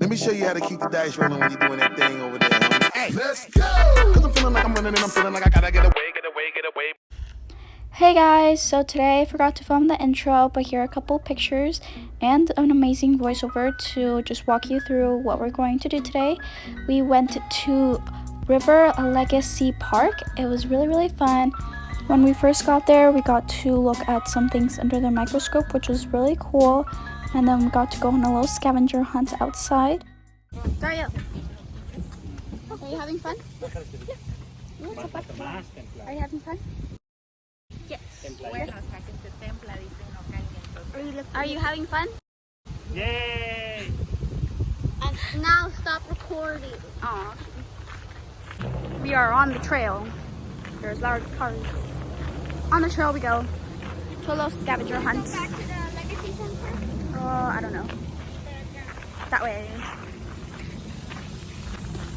Let me show you how to keep the dice rolling when you're doing that thing over there. Hey, let's go! Cause I'm feeling like I'm running and I'm feeling like I gotta get away. Hey guys, so today I forgot to film the intro, but here are a couple pictures and an amazing voiceover to just walk you through what we're going to do today. We went to River Legacy Park. It was really fun. When we first got there, we got to look at some things under the microscope, which was really cool. And then we got to go on a little scavenger hunt outside. Dario, are you having fun? Are you having fun? Yes. Are you having fun? Yay! And now stop recording. Aw. We are on the trail. There's large cars. On the trail we go. To a little scavenger hunt. Back to the Legacy Center. I don't know. That way.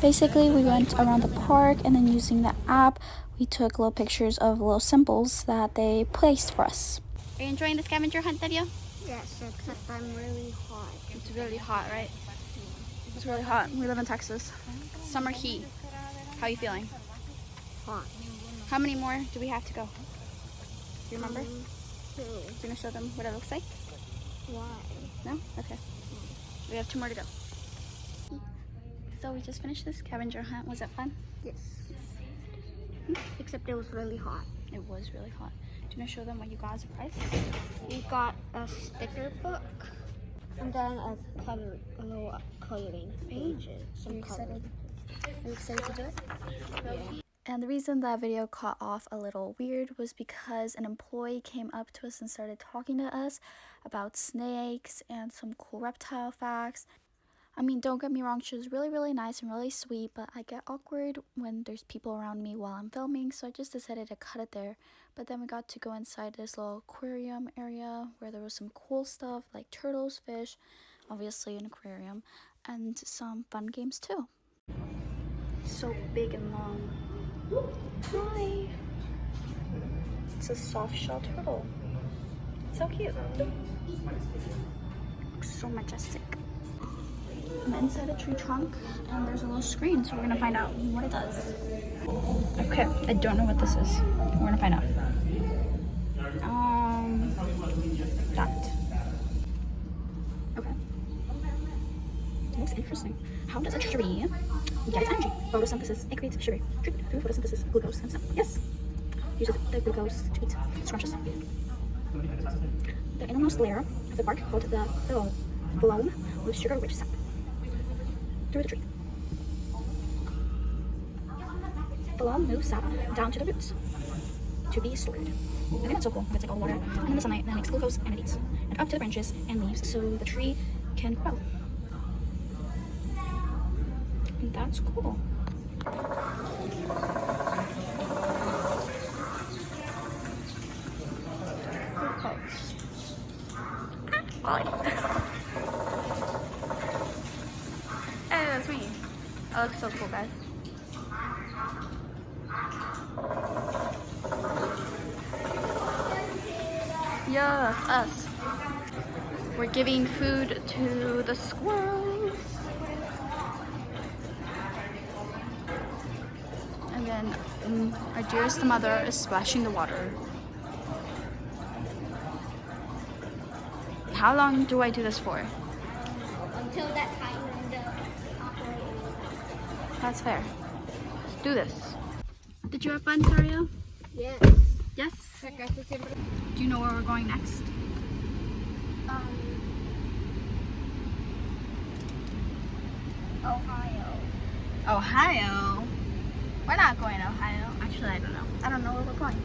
Basically, we went around the park and then using the app, we took little pictures of little symbols that they placed for us. Are you enjoying the scavenger hunt video? Yes, except I'm really hot. It's really hot, right? It's really hot. We live in Texas. Summer heat. How are you feeling? Hot. How many more do we have to go? Do you remember? 2. You gonna show them what it looks like? Why? No? Okay. We have 2 more to go. So we just finished this scavenger hunt. Was it fun? Yes. Except it was really hot. It was really hot. Do you want to show them what you got as a prize? We got a sticker book and then a little coloring pages. Are you excited? Are you excited to do it? Yeah. And the reason that video caught off a little weird was because an employee came up to us and started talking to us about snakes and some cool reptile facts. I mean, don't get me wrong, she was really nice and really sweet, but I get awkward when there's people around me while I'm filming, so I just decided to cut it there. But then we got to go inside this little aquarium area where there was some cool stuff like turtles, fish, obviously an aquarium, and some fun games too. So big and long. Hi! It's a soft shell turtle. So cute. Looks so majestic. I'm inside a tree trunk and there's a little screen, so we're gonna find out what it does. Okay, I don't know what this is. We're gonna find out. That. Okay. It looks interesting. How does a tree get energy? Photosynthesis. It creates sugar. Through photosynthesis, glucose and stuff. Yes. Uses the glucose to eat scrunches. The innermost layer of the bark called the phloem moves sugar-rich sap through the tree. Phloem moves sap down to the roots to be stored. I think that's so cool. It's like all the water and then the sunlight, then it makes glucose and it eats. And up to the branches and leaves so the tree can grow. And that's cool. Hey, that's me. That looks so cool, guys. Yeah, that's us. We're giving food to the squirrels. And then our dearest mother is splashing the water. How long do I do this for? Until that time when the operator. That's fair. Let's do this. Did you have fun, Dario? Yes. Yes? Do you know where we're going next? Ohio. Ohio? We're not going to Ohio. Actually, I don't know. I don't know where we're going.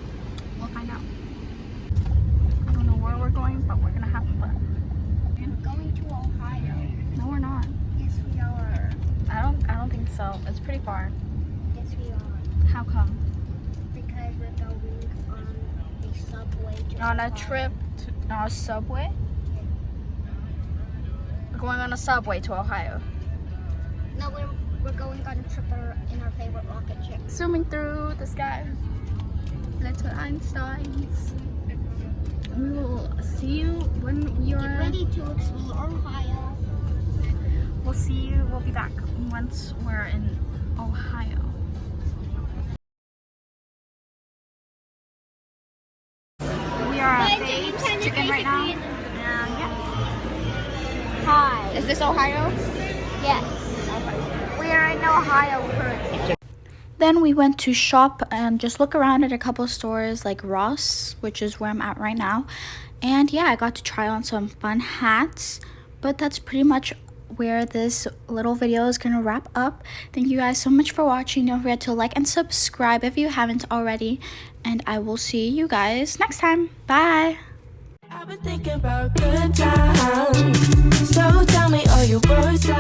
We'll find out. I don't know where we're going, but we're gonna have fun. We're going to Ohio. No, we're not. Yes, we are. I don't think so. It's pretty far. Yes, we are. How come? Because we're going on a subway to On a Ohio. trip to on a subway? We're going on a subway to Ohio. No, we're going on a trip in our favorite rocket ship. Zooming through the sky. Little Einsteins. We will see you when you're Get ready to explore Ohio. We'll be back once we're in Ohio. We are at Babe's Chicken right now. And yeah. Hi. Is this Ohio? Yes. We are in Ohio currently. Then we went to shop and just look around at a couple stores like Ross, which is where I'm at right now. And yeah, I got to try on some fun hats. But that's pretty much where this little video is gonna wrap up. Thank you guys so much for watching. Don't forget to like and subscribe if you haven't already. And I will see you guys next time. Bye. I've been thinking about good times. So tell me, are you boys?